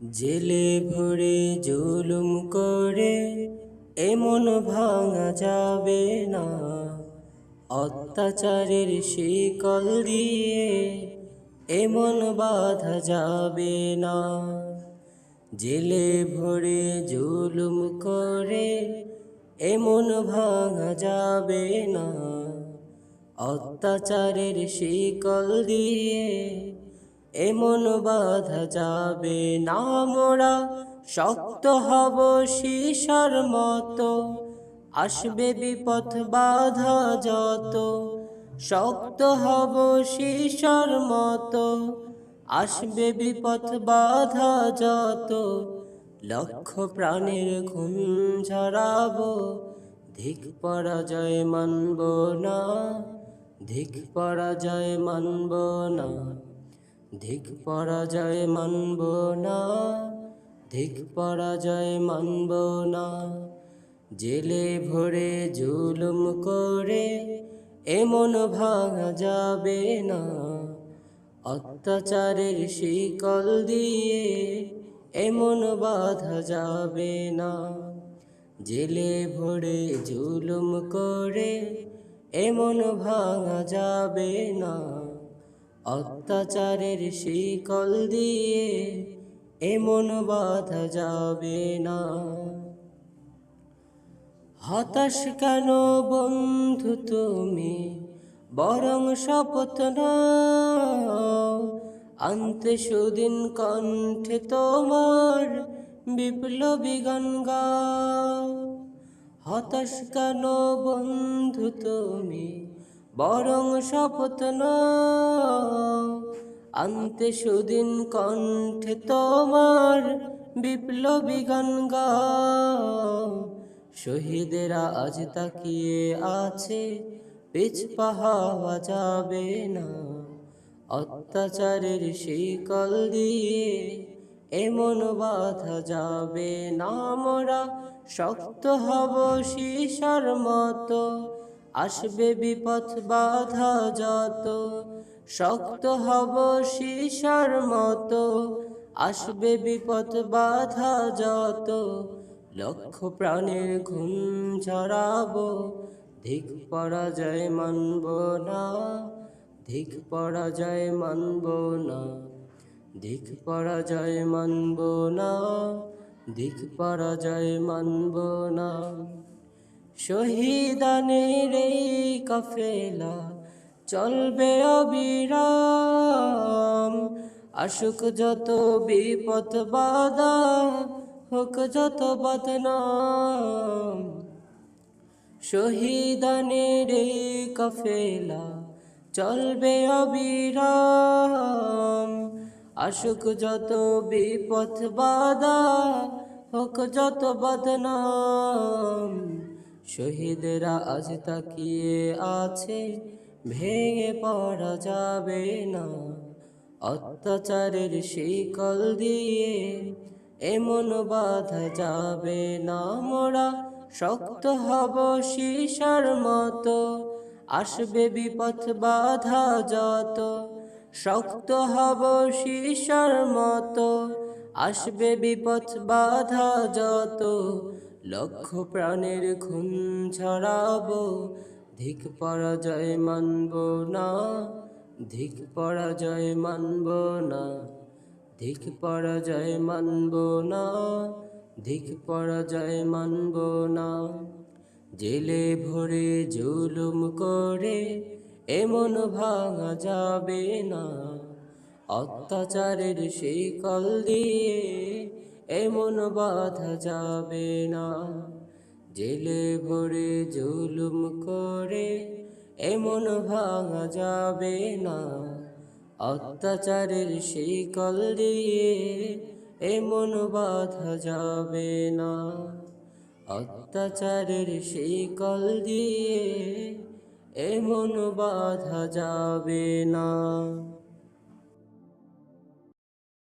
জেলে ভরে জুলুম করে এমন ভাঙা যাবে না, অত্যাচারের শিকল দিয়ে এমন বাঁধা যাবে না। জেলে ভরে জুলুম করে এমন ভাঙা যাবে না, অত্যাচারের শিকল দিয়ে এমন বাঁধা যাবে না। মোরা শক্ত হব সীসার মতো, আসবে বিপদ বাধা যত। শক্ত হব সীসার মতো, আসবে বিপদ বাধা যত। লক্ষ প্রাণের খুন ঝরাবো, ধিক পরাজয় মানব না, ধিক পরাজয় মানব না, ধিক পরাজয় মানব না, ধিক পরাজয় মানব না। জেলে ভরে জুলুম করে এমন ভাঙা যাবে না, অত্যাচারের শিকল দিয়ে এমন বাঁধা যাবে না। জেলে ভরে জুলুম করে এমন ভাঙা যাবে না, অত্যাচারের শিকল দিয়ে এমন বাঁধা যাবে না। হতাশ কেন বন্ধু তুমি, বরং শপথ নাও, আনতে সুদিন কণ্ঠে তোমার বিপ্লবী গান গাও। হতাশ কেন বন্ধু তুমি, বরং শপথ নাও, আনতে সুদিন কণ্ঠে তোমার বিপ্লবী গান গাও। শহীদেরা আজ তাকিয়ে আছে, পিছপা হওয়া যাবে না, অত্যাচারের শিকল দিয়ে এমন বাঁধা যাবে না। মোরা শক্ত হব সীসার মতো, আসবে বিপদ বাধা যত। শক্ত হব সীসার মতো, আসবে বিপদ বাধা যত। লক্ষ প্রাণের খুন ঝরাবো, ধিক পরাজয় মানব না, ধিক পরাজয় মানব না, ধিক পরাজয় মানব না, ধিক পরাজয় মানব না। শহীদানের এই কাফেলা চলবে অবিরাম, আসুক যত বিপদ বাধা, হোক যত বদনাম। শহীদানের এই কাফেলা চলবে অবিরাম, আসুক যত বিপদ বাধা, হোক যত বদনাম। শহীদেরা আজ তাকিয়ে আছে, ভেঙে পড়া যাবে না, অত্যাচারের শিকল দিয়ে এমন বাঁধা যাবে না। মোরা শক্ত হব সীসার মতো, আসবে বিপদ বাধা যত। শক্ত হব সীসার মতো, আসবে বিপদ বাধা যত। লক্ষ প্রাণের খুন ঝরাবো, ধিক পরাজয় মানব না, ধিক পরাজয় মানব না, ধিক পরাজয় মানব না, ধিক পরাজয় মানব না। জেলে ভরে জুলুম করে এমন ভাঙা যাবে না, অত্যাচারের শিকল দিয়ে এমন বাঁধা যাবে না। জেলে ভরে জুলুম করে এমন ভাঙা যাবে না, অত্যাচারের শিকল দিয়ে এমন বাঁধা যাবে না, অত্যাচারের শিকল দিয়ে এমন বাঁধা যাবে না।